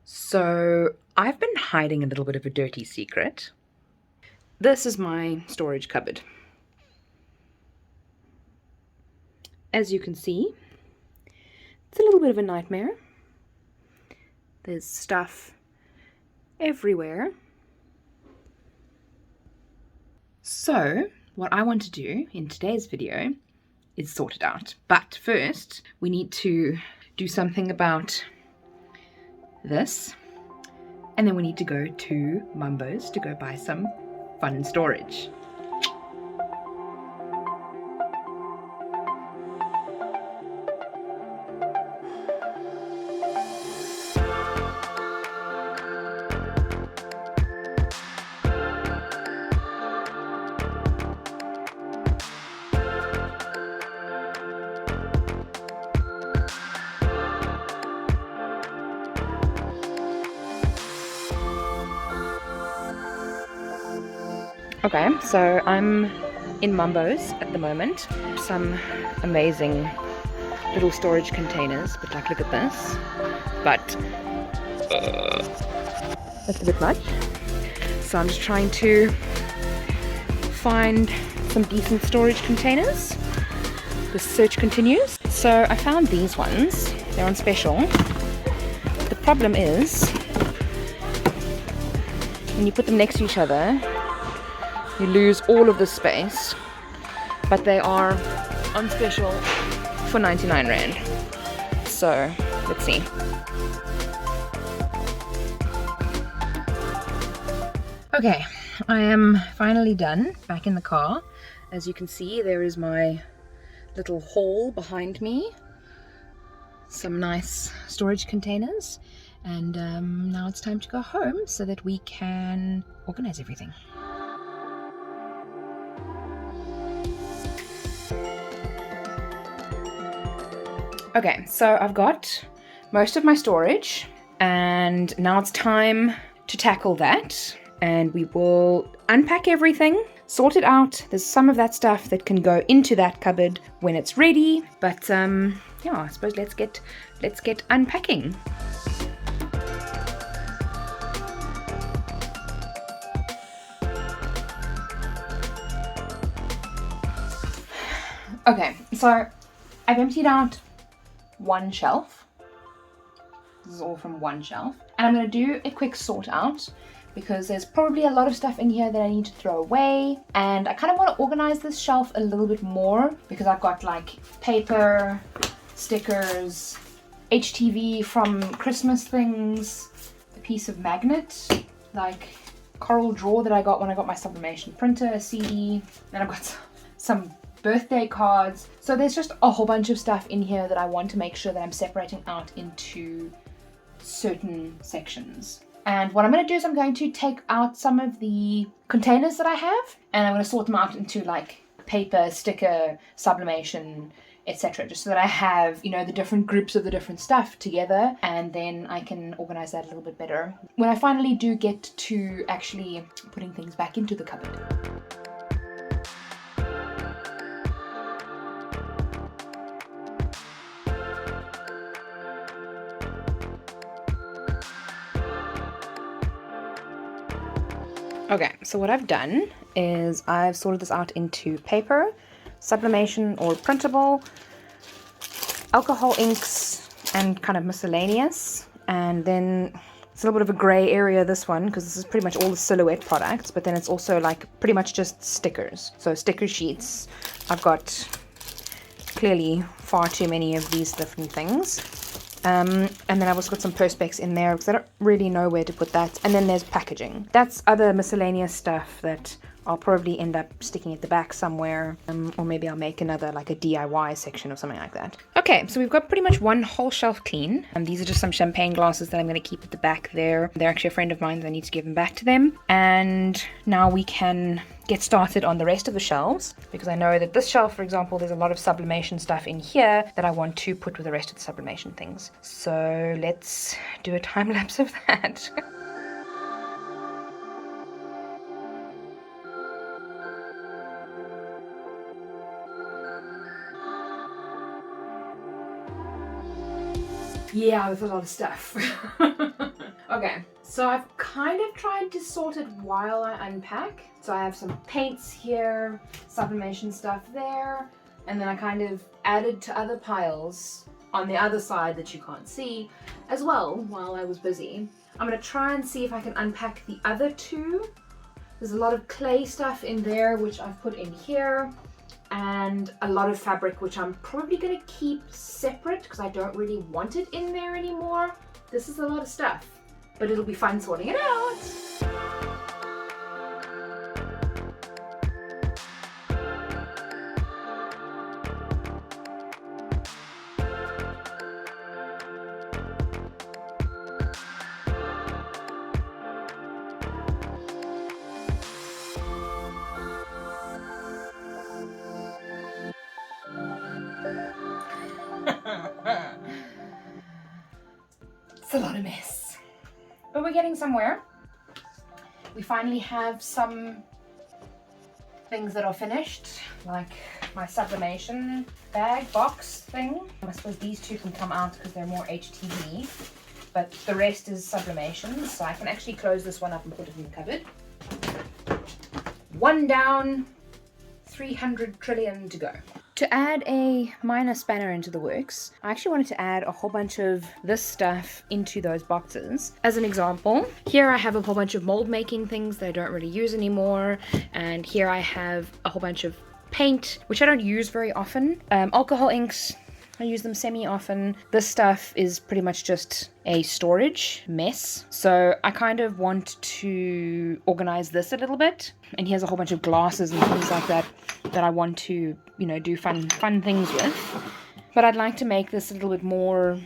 So I've been hiding a little bit of a dirty secret. This is my storage cupboard. As you can see, it's a little bit of a nightmare. There's stuff everywhere. So what I want to do in today's video is sort it out. But first, we need to do something about this. And then we need to go to Mumbo's to go buy some fun storage. Okay, so I'm in Mumbo's at the moment. Some amazing little storage containers, but like, look at this. But that's a bit much. So I'm just trying to find some decent storage containers. The search continues. So I found these ones. They're on special. The problem is, when you put them next to each other, you lose all of the space, but they are on special for 99 Rand. So let's see. Okay, I am finally done, back in the car. As you can see, there is my little haul behind me. Some nice storage containers. And now it's time to go home so that we can organize everything. Okay, so I've got most of my storage, and now it's time to tackle that, and we will unpack everything, sort it out. There's some of that stuff that can go into that cupboard when it's ready, but yeah, I suppose let's get unpacking. Okay, so I've emptied out one shelf. This is all from one shelf, and I'm going to do a quick sort out because there's probably a lot of stuff in here that I need to throw away, and I kind of want to organize this shelf a little bit more because I've got like paper, stickers, HTV from Christmas things, a piece of magnet, like coral drawer that I got when I got my sublimation printer, a CD, then I've got some birthday cards. So there's just a whole bunch of stuff in here that I want to make sure that I'm separating out into certain sections. And what I'm going to do is I'm going to take out some of the containers that I have, and I'm going to sort them out into like paper, sticker, sublimation, etc., just so that I have, you know, the different groups of the different stuff together, and then I can organize that a little bit better when I finally do get to actually putting things back into the cupboard. Okay, so what I've done is I've sorted this out into paper, sublimation or printable, alcohol inks, and kind of miscellaneous. And then it's a little bit of a grey area, this one, because this is pretty much all the silhouette products, but then it's also like pretty much just stickers. So sticker sheets. I've got clearly far too many of these different things. And then I've also got some perspex in there because I don't really know where to put that. And then there's packaging. That's other miscellaneous stuff that I'll probably end up sticking at the back somewhere, or maybe I'll make another like a DIY section or something like that. Okay, so we've got pretty much one whole shelf clean, and these are just some champagne glasses that I'm going to keep at the back there. They're actually a friend of mine, so I need to give them back to them. And now we can get started on the rest of the shelves, because I know that this shelf, for example, there's a lot of sublimation stuff in here that I want to put with the rest of the sublimation things. So let's do a time lapse of that. Yeah, there's a lot of stuff. So I've kind of tried to sort it while I unpack. So I have some paints here, sublimation stuff there, and then I kind of added to other piles on the other side that you can't see as well while I was busy. I'm going to try and see if I can unpack the other two. There's a lot of clay stuff in there which I've put in here, and a lot of fabric which I'm probably going to keep separate because I don't really want it in there anymore. This is a lot of stuff, but it'll be fun sorting it out. It's a lot of mess, but we're getting somewhere. We finally have some things that are finished, like my sublimation bag box thing. I suppose these two can come out because they're more HTV, but the rest is sublimation, so I can actually close this one up and put it in the cupboard. One down, 300 trillion to go. To add a minor spanner into the works, I actually wanted to add a whole bunch of this stuff into those boxes. As an example, here I have a whole bunch of mold making things that I don't really use anymore, and here I have a whole bunch of paint, which I don't use very often. Alcohol inks, I use them semi-often. This stuff is pretty much just a storage mess. So I kind of want to organize this a little bit. And here's a whole bunch of glasses and things like that that I want to, you know, do fun things with. But I'd like to make this a little bit more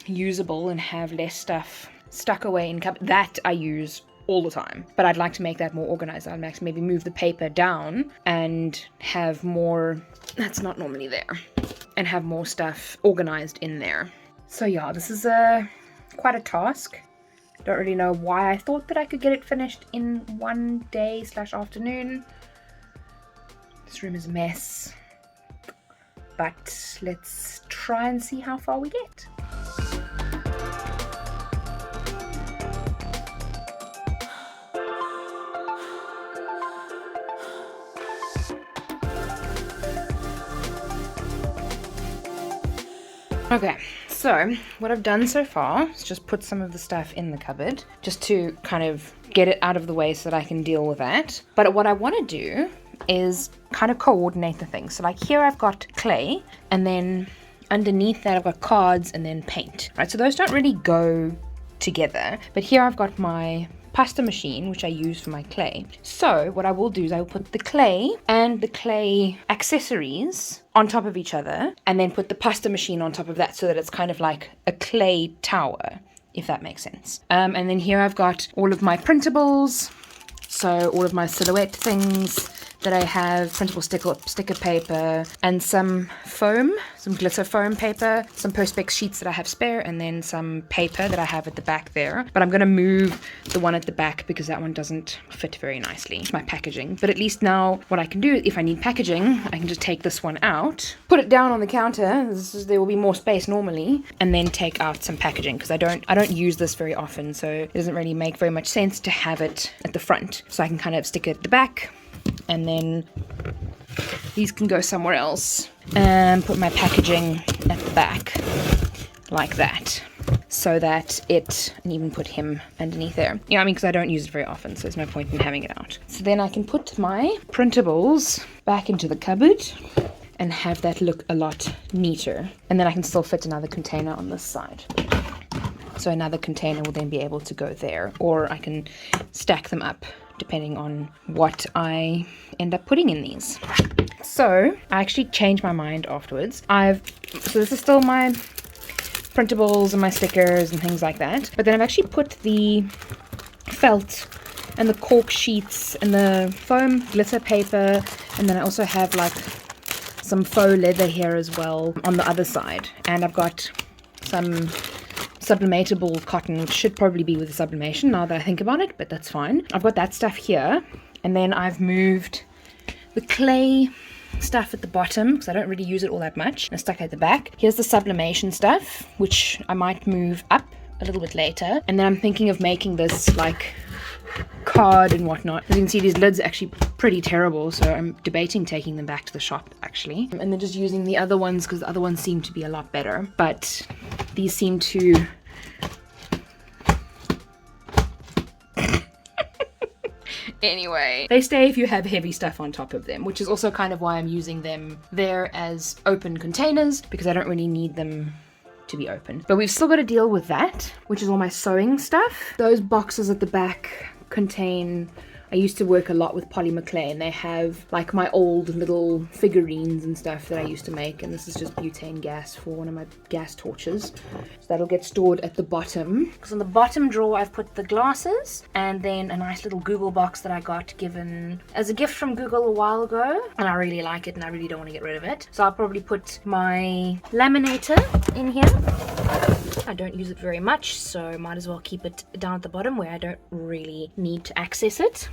usable and have less stuff stuck away in cupboard that I use all the time. But I'd like to make that more organized. I'd like to maybe move the paper down and have more, that's not normally there, and have more stuff organized in there. So yeah, this is quite a task. Don't really know why I thought that I could get it finished in one day / afternoon. This room is a mess, but let's try and see how far we get. Okay, so what I've done so far is just put some of the stuff in the cupboard just to kind of get it out of the way so that I can deal with that. But what I want to do is kind of coordinate the things. So like here I've got clay, and then underneath that I've got cards and then paint. Right, so those don't really go together. But here I've got my pasta machine, which I use for my clay. So what I will do is I will put the clay and the clay accessories on top of each other, and then put the pasta machine on top of that so that it's kind of like a clay tower, if that makes sense. And then here I've got all of my printables, so all of my silhouette things that I have, printable sticker paper, and some foam, some glitter foam paper, some Perspex sheets that I have spare, and then some paper that I have at the back there. But I'm going to move the one at the back because that one doesn't fit very nicely. It's my packaging. But at least now what I can do, if I need packaging, I can just take this one out, put it down on the counter, there will be more space normally, and then take out some packaging because I don't use this very often, so it doesn't really make very much sense to have it at the front. So I can kind of stick it at the back, and then these can go somewhere else, and put my packaging at the back like that, so that and even put him underneath there. Yeah, I mean, because I don't use it very often, so there's no point in having it out. So then I can put my printables back into the cupboard and have that look a lot neater. And then I can still fit another container on this side. So another container will then be able to go there, or I can stack them up depending on what I end up putting in these. So I actually changed my mind afterwards. So this is still my printables and my stickers and things like that, but then I've actually put the felt and the cork sheets and the foam glitter paper, and then I also have like some faux leather here as well on the other side, and I've got some sublimatable cotton, which should probably be with the sublimation now that I think about it, but that's fine. I've got that stuff here, and then I've moved the clay stuff at the bottom because I don't really use it all that much, and I stuck it at the back. Here's the sublimation stuff, which I might move up a little bit later. And then I'm thinking of making this like card and whatnot. As you can see, these lids are actually pretty terrible, so I'm debating taking them back to the shop actually, and then just using the other ones because the other ones seem to be a lot better, but these seem to anyway, they stay if you have heavy stuff on top of them, which is also kind of why I'm using them there as open containers, because I don't really need them to be open. But we've still got to deal with that, which is all my sewing stuff. Those boxes at the back contain, I used to work a lot with Polly McLean. They have like my old little figurines and stuff that I used to make, and this is just butane gas for one of my gas torches. So that'll get stored at the bottom, because on the bottom drawer I've put the glasses and then a nice little Google box that I got given as a gift from Google a while ago, and I really like it and I really don't want to get rid of it. So I'll probably put my laminator in here. I don't use it very much, so might as well keep it down at the bottom where I don't really need to access it.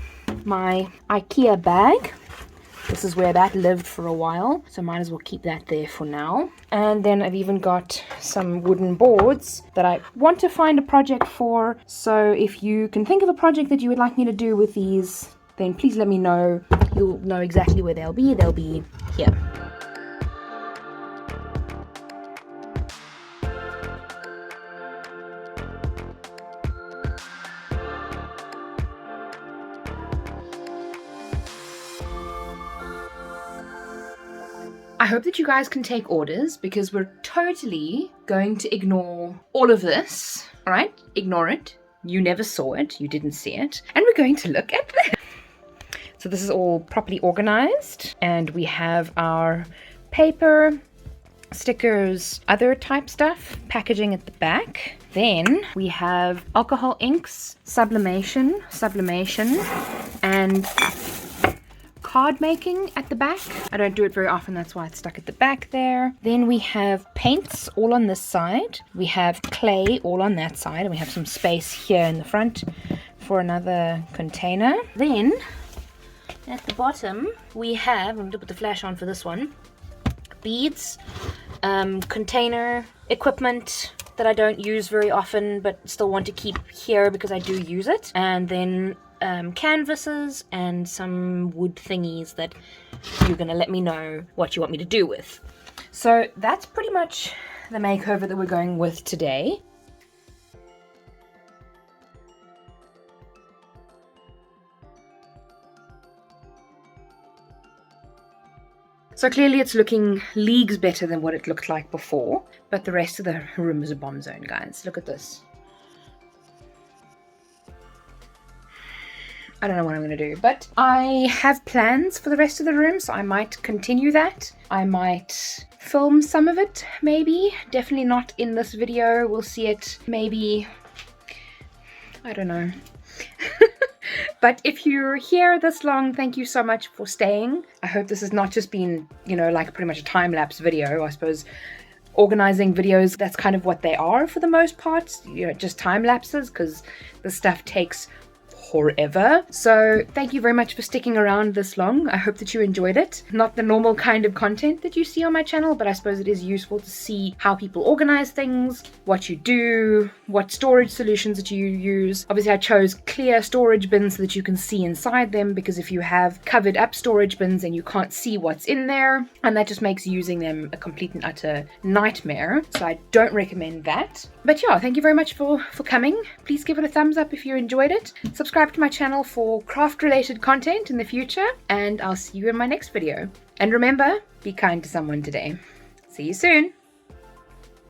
My IKEA bag, this is where that lived for a while, so might as well keep that there for now. And then I've even got some wooden boards that I want to find a project for, so if you can think of a project that you would like me to do with these, then please let me know. You'll know exactly where they'll be here. I hope that you guys can take orders, because we're totally going to ignore all of this, all right? Ignore it. You never saw it. You didn't see it. And we're going to look at this. So this is all properly organized, and we have our paper, stickers, other type stuff, packaging at the back. Then we have alcohol inks, sublimation, and card making at the back. I don't do it very often, that's why it's stuck at the back there. Then we have paints all on this side. We have clay all on that side, and we have some space here in the front for another container. Then at the bottom we have, I'm going to put the flash on for this one, beads, container, equipment that I don't use very often but still want to keep here because I do use it, and then canvases and some wood thingies that you're gonna let me know what you want me to do with. So that's pretty much the makeover that we're going with today. So clearly it's looking leagues better than what it looked like before, but the rest of the room is a bomb zone, guys. Look at this. I don't know what I'm going to do, but I have plans for the rest of the room, so I might continue that. I might film some of it, maybe. Definitely not in this video. We'll see it maybe, I don't know. But if you're here this long, thank you so much for staying. I hope this has not just been, you know, like pretty much a time-lapse video. I suppose organizing videos, that's kind of what they are for the most part, you know, just time lapses, because the stuff takes forever. So thank you very much for sticking around this long. I hope that you enjoyed it. Not the normal kind of content that you see on my channel, but I suppose it is useful to see how people organize things, what you do, what storage solutions that you use. Obviously I chose clear storage bins so that you can see inside them, because if you have covered up storage bins and you can't see what's in there, and that just makes using them a complete and utter nightmare. So I don't recommend that. But yeah, thank you very much for coming. Please give it a thumbs up if you enjoyed it. Subscribe to my channel for craft related content in the future, and I'll see you in my next video. And remember, be kind to someone today. See you soon.